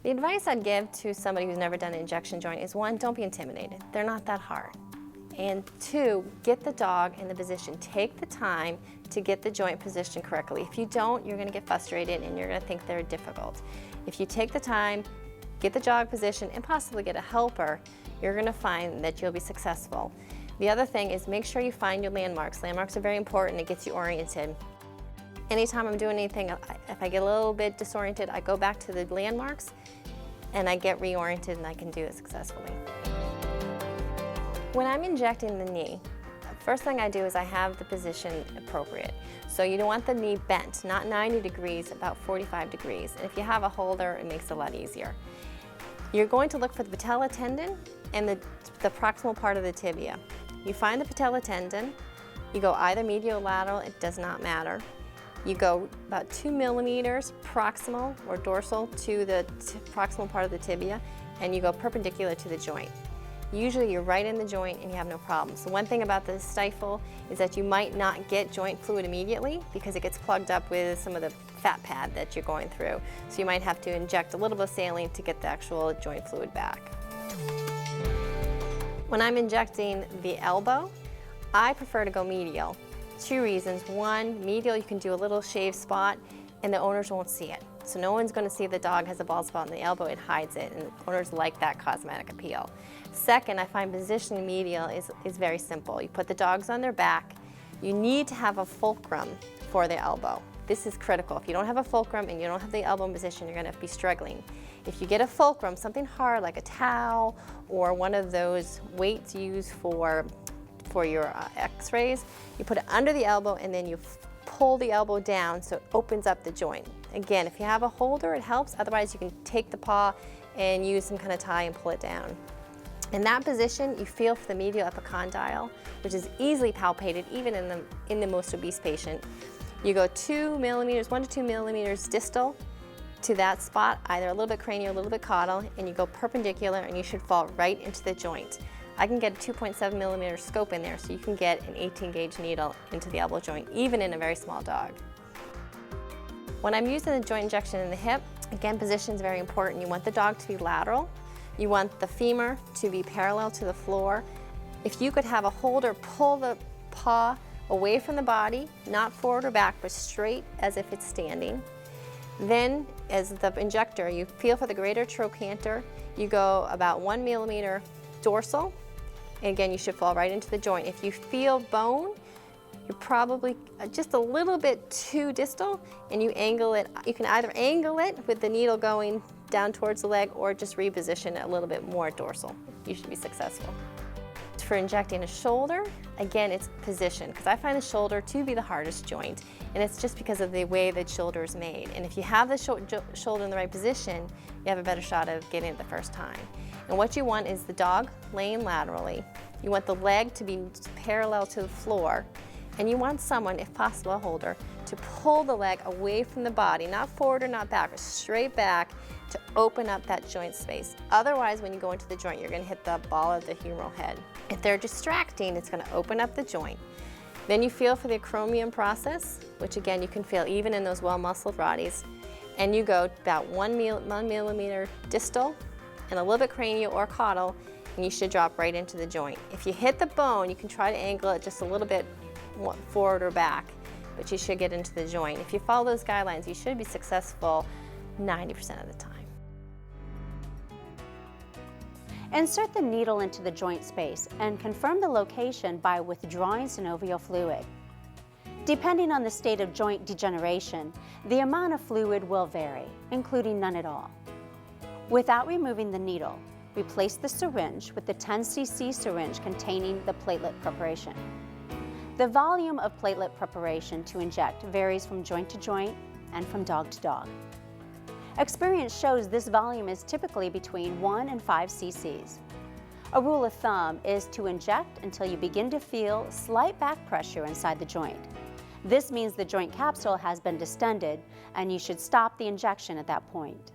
The advice I'd give to somebody who's never done an injection joint is, one, don't be intimidated. They're not that hard. And two, get the dog in the position. Take the time to get the joint positioned correctly. If you don't, you're going to get frustrated and you're going to think they're difficult. If you take the time, get the dog position, and possibly get a helper, you're going to find that you'll be successful. The other thing is make sure you find your landmarks. Landmarks are very important. It gets you oriented. Anytime I'm doing anything, if I get a little bit disoriented, I go back to the landmarks and I get reoriented and I can do it successfully. When I'm injecting the knee, the first thing I do is I have the position appropriate. So you don't want the knee bent, not 90 degrees, about 45 degrees. And if you have a holder, it makes it a lot easier. You're going to look for the patella tendon and the proximal part of the tibia. You find the patella tendon, you go either medial or lateral, it does not matter. You go about 2 millimeters proximal or dorsal to the proximal part of the tibia, and you go perpendicular to the joint. Usually you're right in the joint and you have no problems. So one thing about the stifle is that you might not get joint fluid immediately because it gets plugged up with some of the fat pad that you're going through. So you might have to inject a little bit of saline to get the actual joint fluid back. When I'm injecting the elbow, I prefer to go medial. 2 reasons. One, medial you can do a little shaved spot and the owners won't see it. So no one's going to see if the dog has a bald spot in the elbow, it hides it, and owners like that cosmetic appeal. Second, I find positioning medial is very simple. You put the dogs on their back. You need to have a fulcrum for the elbow. This is critical. If you don't have a fulcrum and you don't have the elbow in position, you're going to be struggling. If you get a fulcrum, something hard like a towel or one of those weights used for your x-rays, you put it under the elbow and then you pull the elbow down so it opens up the joint. Again, if you have a holder, it helps. Otherwise, you can take the paw and use some kind of tie and pull it down. In that position, you feel for the medial epicondyle, which is easily palpated even in the most obese patient. You go 2 millimeters, 1 to 2 millimeters distal to that spot, either a little bit cranial, a little bit caudal, and you go perpendicular and you should fall right into the joint. I can get a 2.7 millimeter scope in there, so you can get an 18 gauge needle into the elbow joint, even in a very small dog. When I'm using the joint injection in the hip, again, position is very important. You want the dog to be lateral. You want the femur to be parallel to the floor. If you could have a holder pull the paw away from the body, not forward or back, but straight as if it's standing. Then, as the injector, you feel for the greater trochanter. You go about 1 millimeter dorsal. And again, you should fall right into the joint. If you feel bone, you're probably just a little bit too distal, and you angle it. You can either angle it with the needle going down towards the leg or just reposition it a little bit more dorsal. You should be successful. For injecting a shoulder, again, it's position, because I find the shoulder to be the hardest joint, and it's just because of the way the shoulder is made. And if you have the shoulder in the right position, you have a better shot of getting it the first time. And what you want is the dog laying laterally. You want the leg to be parallel to the floor, and you want someone, if possible a holder, to pull the leg away from the body, not forward or not back, but straight back to open up that joint space. Otherwise, when you go into the joint, you're going to hit the ball of the humeral head. If they're distracting, it's going to open up the joint. Then you feel for the acromion process, which again you can feel even in those well-muscled Rotties, and you go about 1 millimeter distal and a little bit cranial or caudal, and you should drop right into the joint. If you hit the bone, you can try to angle it just a little bit forward or back, but you should get into the joint. If you follow those guidelines, you should be successful 90% of the time. Insert the needle into the joint space and confirm the location by withdrawing synovial fluid. Depending on the state of joint degeneration, the amount of fluid will vary, including none at all. Without removing the needle, replace the syringe with the 10 cc syringe containing the platelet preparation. The volume of platelet preparation to inject varies from joint to joint and from dog to dog. Experience shows this volume is typically between 1 and 5 cc's. A rule of thumb is to inject until you begin to feel slight back pressure inside the joint. This means the joint capsule has been distended, and you should stop the injection at that point.